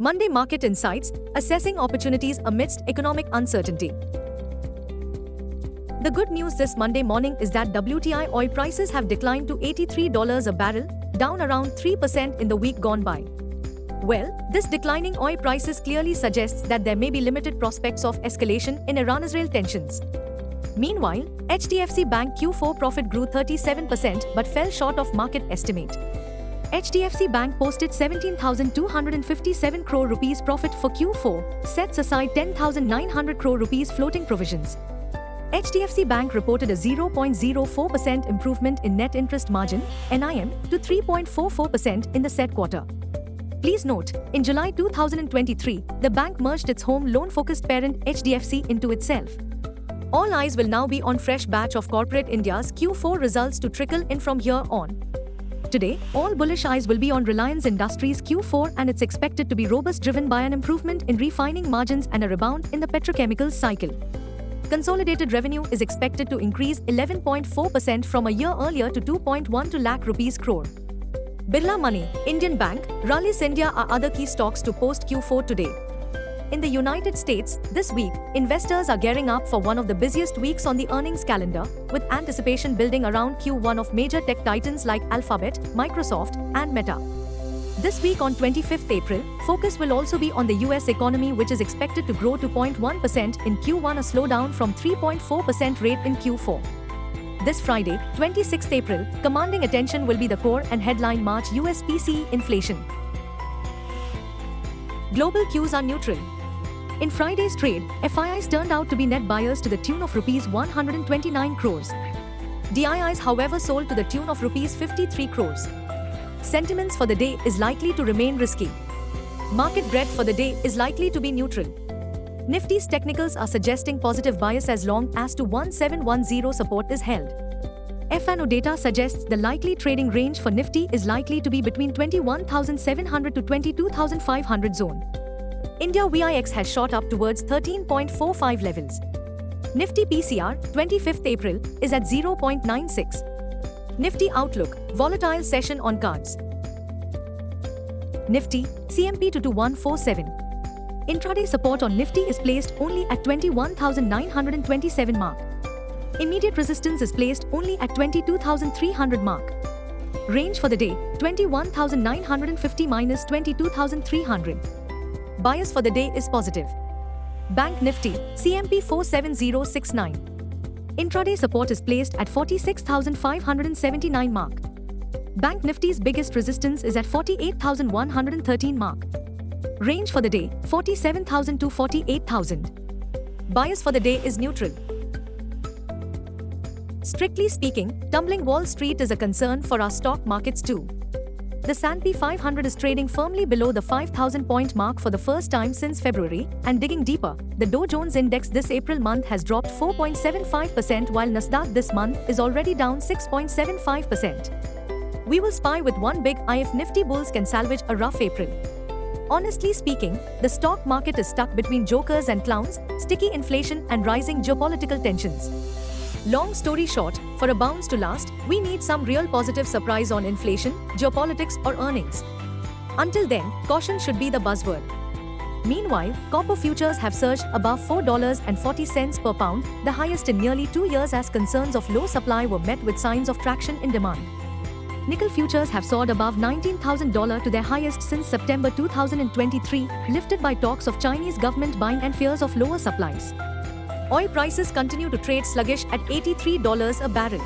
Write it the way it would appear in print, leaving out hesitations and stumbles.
Monday Market Insights, assessing opportunities amidst economic uncertainty. The good news this Monday morning is that WTI oil prices have declined to $83 a barrel, down around 3% in the week gone by. Well, this declining oil prices clearly suggests that there may be limited prospects of escalation in Iran-Israel tensions. Meanwhile, HDFC Bank Q4 profit grew 37% but fell short of market estimate. HDFC Bank posted 17,257 crore rupees profit for Q4, sets aside 10,900 crore rupees floating provisions. HDFC Bank reported a 0.04% improvement in net interest margin, NIM, to 3.44% in the said quarter. Please note, in July 2023, the bank merged its home loan-focused parent HDFC into itself. All eyes will now be on fresh batch of corporate India's Q4 results to trickle in from here on. Today, all bullish eyes will be on Reliance Industries Q4 and it's expected to be robust, driven by an improvement in refining margins and a rebound in the petrochemicals cycle. Consolidated revenue is expected to increase 11.4% from a year earlier to 2.12 lakh rupees crore. Birla Money, Indian Bank, Rallis India are other key stocks to post Q4 today. In the United States, this week, investors are gearing up for one of the busiest weeks on the earnings calendar, with anticipation building around Q1 of major tech titans like Alphabet, Microsoft, and Meta. This week on 25th April, focus will also be on the US economy, which is expected to grow to 0.1% in Q1, a slowdown from 3.4% rate in Q4. This Friday, 26th April, commanding attention will be the core and headline March US PCE inflation. Global cues are neutral. In Friday's trade, FIIs turned out to be net buyers to the tune of Rs 129 crores. DIIs, however, sold to the tune of Rs 53 crores. Sentiments for the day is likely to remain risky. Market breadth for the day is likely to be neutral. Nifty's technicals are suggesting positive bias as long as to 1710 support is held. F&O data suggests the likely trading range for Nifty is likely to be between 21,700 to 22,500 zone. India VIX has shot up towards 13.45 levels. Nifty PCR, 25th April, is at 0.96. Nifty outlook, volatile session on cards. Nifty, CMP to 2147. Intraday support on Nifty is placed only at 21,927 mark. Immediate resistance is placed only at 22,300 mark. Range for the day, 21,950 minus 22,300. Bias for the day is positive. Bank Nifty, CMP 47069. Intraday support is placed at 46,579 mark. Bank Nifty's biggest resistance is at 48,113 mark. Range for the day, 47,000 to 48,000. Bias for the day is neutral. Strictly speaking, tumbling Wall Street is a concern for our stock markets too. The S&P 500 is trading firmly below the 5,000-point mark for the first time since February, and digging deeper, the Dow Jones Index this April month has dropped 4.75%, while Nasdaq this month is already down 6.75%. We will spy with one big eye if Nifty bulls can salvage a rough April. Honestly speaking, the stock market is stuck between jokers and clowns, sticky inflation and rising geopolitical tensions. Long story short, for a bounce to last, we need some real positive surprise on inflation, geopolitics or earnings. Until then, caution should be the buzzword. Meanwhile, copper futures have surged above $4.40 per pound, the highest in nearly 2 years, as concerns of low supply were met with signs of traction in demand. Nickel futures have soared above $19,000 to their highest since September 2023, lifted by talks of Chinese government buying and fears of lower supplies. Oil prices continue to trade sluggish at $83 a barrel.